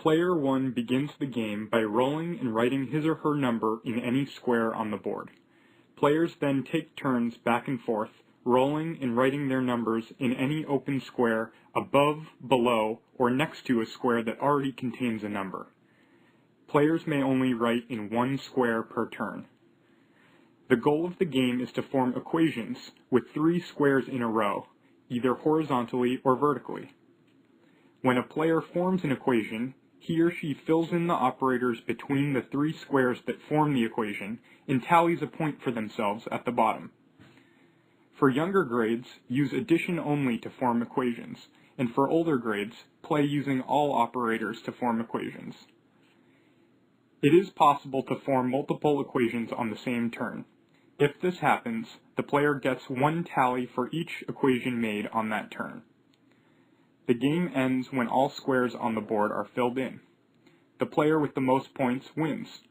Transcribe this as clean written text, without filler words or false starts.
Player 1 begins the game by rolling and writing his or her number in any square on the board. Players then take turns back and forth, rolling and writing their numbers in any open square above, below, or next to a square that already contains a number. Players may only write in one square per turn. The goal of the game is to form equations with 3 squares in a row, either horizontally or vertically. When a player forms an equation, he or she fills in the operators between the 3 squares that form the equation and tallies a point for themselves at the bottom. For younger grades, use addition only to form equations, and for older grades, play using all operators to form equations. It is possible to form multiple equations on the same turn. If this happens, the player gets 1 tally for each equation made on that turn. The game ends when all squares on the board are filled in. The player with the most points wins.